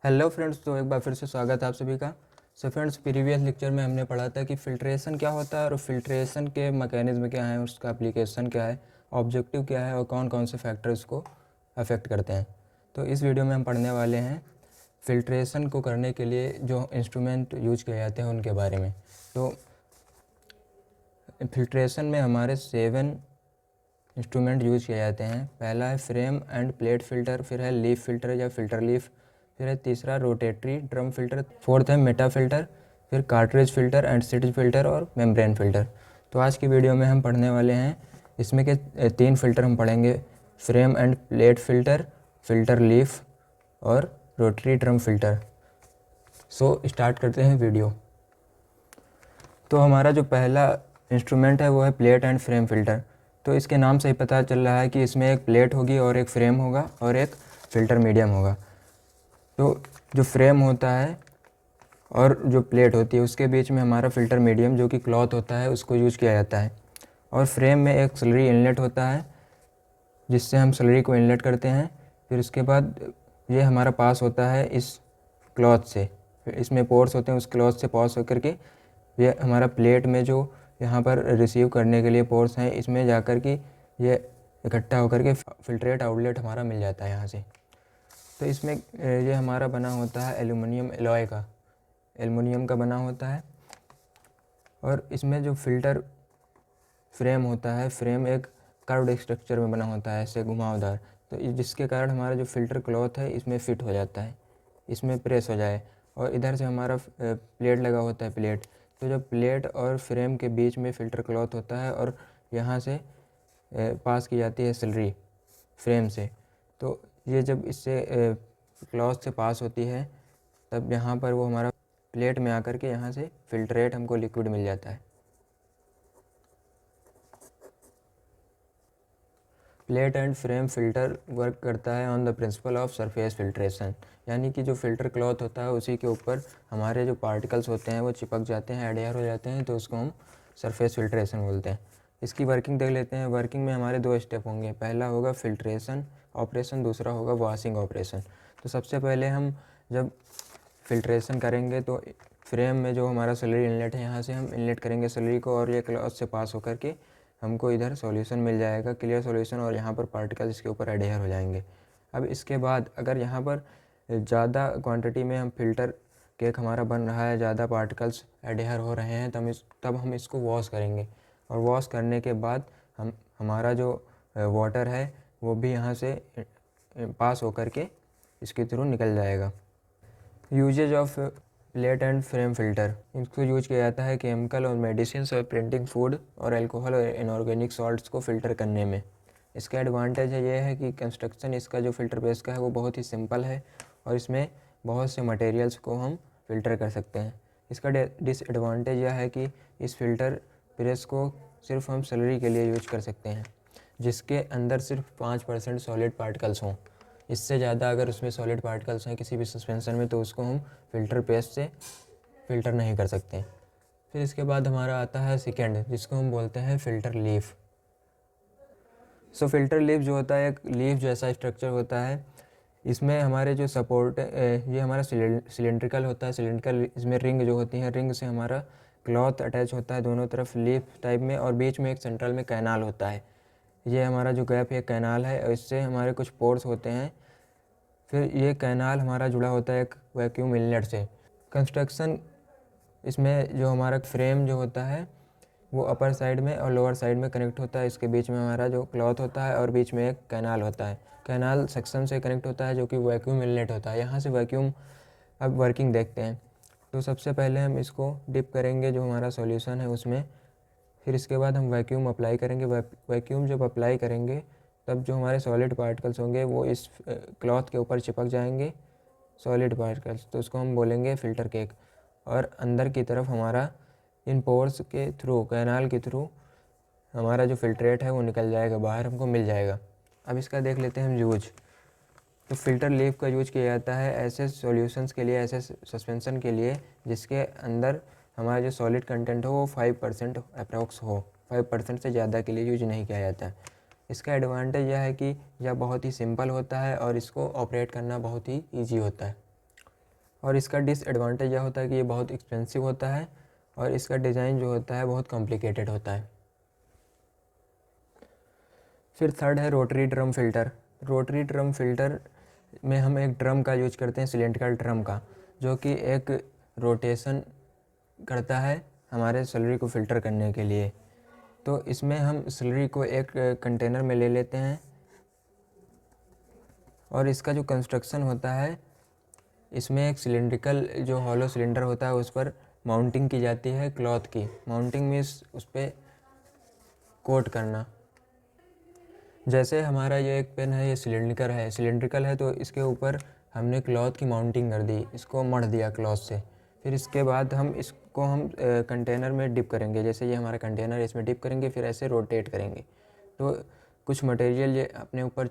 Hello friends, तो एक बार फिर से स्वागत है आप सभी का। फ्रेंड्स, प्रीवियस लेक्चर में हमने पढ़ा था कि फ़िल्ट्रेशन क्या होता है और फ़िल्ट्रेशन के मैकेनिज़्म क्या हैं, उसका एप्लीकेशन क्या है, ऑब्जेक्टिव क्या है और कौन कौन से फैक्टर्स को अफेक्ट करते हैं। तो इस वीडियो में हम पढ़ने वाले हैं फ़िल्ट्रेशन को करने के लिए जो इंस्ट्रूमेंट यूज किए जाते हैं उनके बारे में। तो फ़िल्ट्रेशन में हमारे 7 इंस्ट्रूमेंट यूज किए जाते हैं। पहला है फ्रेम एंड प्लेट फ़िल्टर, फिर है लीफ फ़िल्टर या फ़िल्टर लीफ, फिर है तीसरा रोटेटरी ड्रम फ़िल्टर, फोर्थ है मेटा फ़िल्टर, फिर cartridge filter and cities filter और मेम्ब्रेन फ़िल्टर। तो आज की वीडियो में हम पढ़ने वाले हैं इसमें के 3 फ़िल्टर हम पढ़ेंगे, frame and plate filter, filter leaf और rotary drum filter. So start करते हैं वीडियो। तो हमारा जो पहला इंस्ट्रूमेंट है वो है प्लेट एंड फ्रेम फ़िल्टर। तो इसके नाम से ही पता चल रहा है कि इसमें एक प्लेट होगी और एक फ्रेम होगा और एक फ़िल्टर मीडियम होगा। तो जो फ्रेम होता है और जो प्लेट होती है उसके बीच में हमारा फ़िल्टर मीडियम जो कि क्लॉथ होता है उसको यूज़ किया जाता है। और फ्रेम में एक स्लरी इनलेट होता है जिससे हम स्लरी को इनलेट करते हैं। फिर उसके बाद ये हमारा पास होता है इस क्लॉथ से, फिर इसमें पोर्स होते हैं, उस क्लॉथ से पास होकर के ये हमारा प्लेट में जो यहाँ पर रिसीव करने के लिए पोर्स हैं इसमें जाकर के ये इकट्ठा होकर के फ़िल्ट्रेट आउटलेट हमारा मिल जाता है यहाँ से। तो इसमें ये हमारा बना होता है एल्युमिनियम एलॉय का, एल्युमिनियम का बना होता है। और इसमें जो फ़िल्टर फ्रेम होता है, फ्रेम एक कर्व्ड स्ट्रक्चर में बना होता है, ऐसे घुमावदार। तो जिसके कारण हमारा जो फ़िल्टर क्लॉथ है इसमें फिट हो जाता है, इसमें प्रेस हो जाए। और इधर से हमारा प्लेट लगा होता है, प्लेट। तो जब प्लेट और फ्रेम के बीच में फ़िल्टर क्लॉथ होता है और यहाँ से पास की जाती है स्लरी फ्रेम से। तो ये जब इससे क्लॉथ से पास होती है तब यहाँ पर वो हमारा प्लेट में आकर के यहाँ से फ़िल्ट्रेट हमको लिक्विड मिल जाता है। Plate and frame filter work करता है on the principle of surface filtration, यानी कि जो फ़िल्टर क्लॉथ होता है उसी के ऊपर हमारे जो पार्टिकल्स होते हैं वो चिपक जाते हैं, एडहेयर हो जाते हैं, तो उसको हम सरफेस फिल्ट्रेशन बोलते हैं। इसकी वर्किंग देख लेते हैं। वर्किंग में हमारे 2 स्टेप होंगे, पहला होगा फिल्ट्रेशन ऑपरेशन, दूसरा होगा वॉशिंग ऑपरेशन। तो सबसे पहले हम जब फिल्ट्रेशन करेंगे तो फ्रेम में जो हमारा स्लरी इनलेट है यहाँ से हम इनलेट करेंगे स्लरी को और ये क्लॉथ से पास होकर के हमको इधर सॉल्यूशन मिल जाएगा, क्लियर सॉल्यूशन, और यहाँ पर पार्टिकल्स इसके ऊपर एडहेयर हो जाएंगे। अब इसके बाद अगर यहाँ पर ज़्यादा क्वांटिटी में हम फ़िल्टर केक हमारा बन रहा है, ज़्यादा पार्टिकल्स एडहेयर हो रहे हैं, तब हम इसको वॉश करेंगे। और वॉश करने के बाद हमारा जो वाटर है वो भी यहाँ से पास होकर के इसके थ्रू निकल जाएगा। Uses of plate and frame filter, इसको यूज किया जाता है केमिकल और मेडिसिन और प्रिंटिंग फूड और अल्कोहल और इनऑर्गेनिक सॉल्ट्स को फ़िल्टर करने में। इसका एडवांटेज है ये है कि कंस्ट्रक्शन इसका जो फ़िल्टर प्रेस का है वो बहुत ही सिंपल है और इसमें बहुत से मटेरियल्स को हम फ़िल्टर कर सकते हैं। इसका डिसएडवांटेज यह है कि इस फ़िल्टर प्रेस को सिर्फ हम स्लरी के लिए यूज कर सकते हैं जिसके अंदर सिर्फ 5% सॉलिड पार्टिकल्स हों। इससे ज़्यादा अगर उसमें सॉलिड पार्टिकल्स हैं किसी भी सस्पेंशन में तो उसको हम फ़िल्टर प्रेस से फ़िल्टर नहीं कर सकते। फिर इसके बाद हमारा आता है सेकेंड, जिसको हम बोलते हैं फ़िल्टर लीफ। फ़िल्टर लीफ जो होता है एक लीफ जैसा स्ट्रक्चर होता है। इसमें हमारे जो सपोर्ट ये हमारा सिलेंड्रिकल होता है, सिलेंड्रिकल। इसमें रिंग जो होती है, रिंग से हमारा क्लॉथ अटैच होता है दोनों तरफ लीफ टाइप में, और बीच में एक सेंट्रल में कैनाल होता है। ये हमारा जो गैप है कैनाल है और इससे हमारे कुछ पोर्स होते हैं। फिर ये कैनाल हमारा जुड़ा होता है एक वैक्यूम इनलेट से। कंस्ट्रक्शन इसमें जो हमारा फ्रेम जो होता है वो अपर साइड में और लोअर साइड में कनेक्ट होता है। इसके बीच में हमारा जो क्लॉथ होता है और बीच में एक कैनाल होता है। कैनाल सेक्शन से कनेक्ट होता है जो कि वैक्यूम इनलेट होता है। यहाँ से वैक्यूम अब वर्किंग देखते हैं। तो सबसे पहले हम इसको डिप करेंगे जो हमारा सॉल्यूशन है उसमें। फिर इसके बाद हम वैक्यूम अप्लाई करेंगे। वैक्यूम जब अप्लाई करेंगे तब जो हमारे सॉलिड पार्टिकल्स होंगे वो इस क्लॉथ के ऊपर चिपक जाएंगे, सॉलिड पार्टिकल्स, तो उसको हम बोलेंगे फ़िल्टर केक। और अंदर की तरफ हमारा इन पोर्स के थ्रू, कैनाल के थ्रू हमारा जो फ़िल्ट्रेट है वो निकल जाएगा, बाहर हमको मिल जाएगा। अब इसका देख लेते हैं हम यूज। तो फ़िल्टर लीफ का यूज किया जाता है ऐसे सॉल्यूशंस के लिए, ऐसे सस्पेंशन के लिए जिसके अंदर हमारा जो सॉलिड कंटेंट हो वो 5% अप्रॉक्स हो। 5% से ज़्यादा के लिए यूज नहीं किया जाता है। इसका एडवांटेज यह है कि यह बहुत ही सिंपल होता है और इसको ऑपरेट करना बहुत ही ईजी होता है। और इसका डिसएडवांटेज यह होता है कि ये बहुत एक्सपेंसिव होता है और इसका डिज़ाइन जो होता है बहुत कॉम्प्लिकेटेड होता है। फिर थर्ड है rotary drum filter. Rotary drum filter में हम एक ड्रम का यूज करते हैं, सिलेंड्रिकल ड्रम का, जो कि एक रोटेशन करता है हमारे स्लरी को फ़िल्टर करने के लिए। तो इसमें हम स्लरी को एक कंटेनर में ले लेते हैं और इसका जो कंस्ट्रक्शन होता है, इसमें एक सिलेंड्रिकल जो हॉलो सिलेंडर होता है उस पर माउंटिंग की जाती है क्लॉथ की। माउंटिंग मीन्स उस पर कोट करना। जैसे हमारा ये एक पेन है, ये सिलेंड्रिकल है तो इसके ऊपर हमने क्लॉथ की माउंटिंग कर दी, इसको मढ़ दिया क्लॉथ से। फिर इसके बाद हम इसको कंटेनर में डिप करेंगे। जैसे ये हमारा कंटेनर है, इसमें डिप करेंगे, फिर ऐसे रोटेट करेंगे तो कुछ मटेरियल ये अपने ऊपर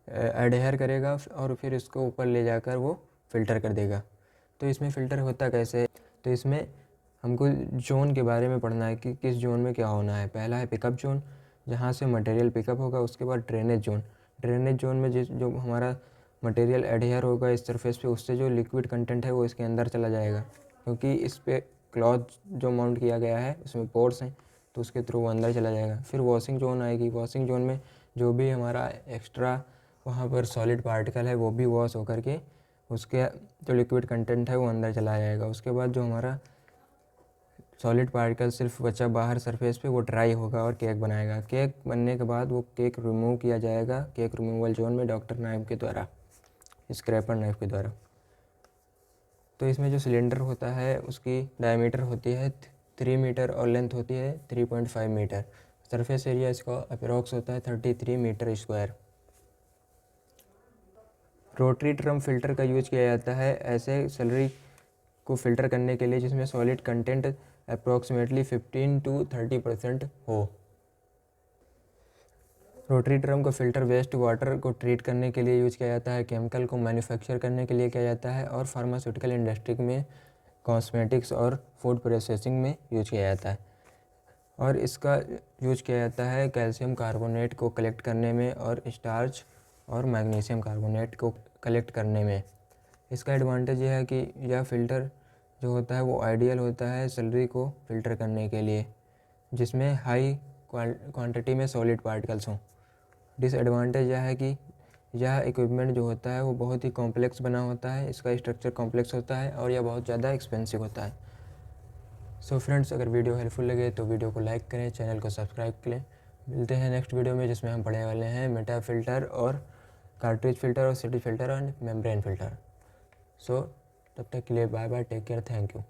एडहेयर करेगा और फिर इसको ऊपर ले जाकर वो फ़िल्टर कर देगा। तो इसमें फ़िल्टर होता कैसे? तो इसमें हमको जोन के बारे में पढ़ना है कि किस जोन में क्या होना है। पहला है पिकअप जोन, जहाँ से मटेरियल पिकअप होगा। उसके बाद ड्रेनेज जोन। ड्रेनेज जोन में जो हमारा मटेरियल एडहेयर होगा इस सरफेस पे, उससे जो लिक्विड कंटेंट है वो इसके अंदर चला जाएगा, क्योंकि इस पे क्लॉथ जो माउंट किया गया है उसमें पोर्स हैं तो उसके थ्रू वो अंदर चला जाएगा। फिर वॉशिंग जोन आएगी। वॉशिंग जोन में जो भी हमारा एक्स्ट्रा वहाँ पर सॉलिड पार्टिकल है वो भी वॉश होकर के उसके जो लिक्विड कंटेंट है वो अंदर चला जाएगा। उसके बाद जो हमारा सॉलिड पार्टिकल सिर्फ बचा बाहर सरफेस पे, वो ड्राई होगा और केक बनाएगा। केक बनने के बाद वो केक रिमूव किया जाएगा केक रिमूवल जोन में डॉक्टर नाइफ के द्वारा, स्क्रैपर नाइफ के द्वारा। तो इसमें जो सिलेंडर होता है उसकी डायमीटर होती है 3 मीटर और लेंथ होती है 3.5 मीटर। सरफेस एरिया इसका अप्रोक्स होता है 33 metre square. Rotary drum filter का यूज किया जाता है ऐसे स्लरी को फ़िल्टर करने के लिए जिसमें सॉलिड कंटेंट अप्रॉक्सीमेटली 15 to 30% हो। रोटरी ड्रम को फ़िल्टर वेस्ट वाटर को ट्रीट करने के लिए यूज किया जाता है, केमिकल को मैन्युफैक्चर करने के लिए किया जाता है और फार्मास्यूटिकल इंडस्ट्री में, कॉस्मेटिक्स और फूड प्रोसेसिंग में यूज किया जाता है। और इसका यूज किया जाता है कैल्शियम कार्बोनेट को कलेक्ट करने में और स्टार्च और मैग्नीशियम कार्बोनेट को कलेक्ट करने में। इसका एडवांटेज यह है कि यह फ़िल्टर जो होता है वो आइडियल होता है स्लरी को फ़िल्टर करने के लिए जिसमें हाई क्वांटिटी में सॉलिड पार्टिकल्स हों। डिसएडवांटेज यह है कि यह इक्विपमेंट जो होता है वो बहुत ही कॉम्प्लेक्स बना होता है, इसका स्ट्रक्चर कॉम्प्लेक्स होता है और यह बहुत ज़्यादा एक्सपेंसिव होता है। सो फ्रेंड्स, अगर वीडियो हेल्पफुल लगे तो वीडियो को लाइक करें, चैनल को सब्सक्राइब करें। मिलते हैं नेक्स्ट वीडियो में जिसमें हम पढ़ने वाले हैं मेटा फ़िल्टर और कार्ट्रिज फ़िल्टर और सिटी फ़िल्टर और मेम्ब्रेन फ़िल्टर। सो तब तक के लिए bye bye, take care, thank you.